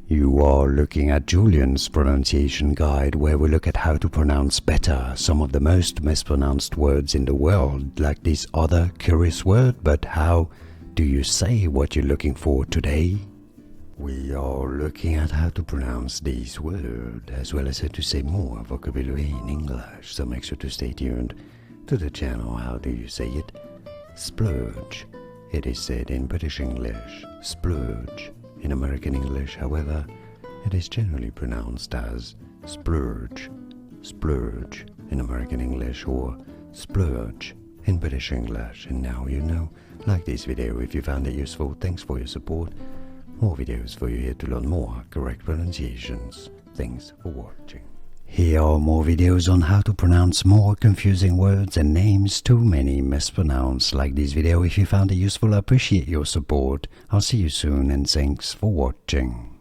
You are looking at Julian's pronunciation guide, where we look at how to pronounce better some of the most mispronounced words in the world, like this other curious word. But how do you say what you're looking for today? We are looking at how to pronounce this word, as well as how to say more vocabulary in English, so make sure to stay tuned to the channel. How do you say it? Splurge. It is said in British English, splurge. In American English, however, it is generally pronounced as splurge, splurge in American English, or splurge in British English. And now you know. Like this video if you found it useful. Thanks for your support. More videos for you here to learn more correct pronunciations. Thanks for watching. Here are more videos on how to pronounce more confusing words and names too many mispronounced. Like this video if you found it useful. I appreciate your support. I'll see you soon and thanks for watching.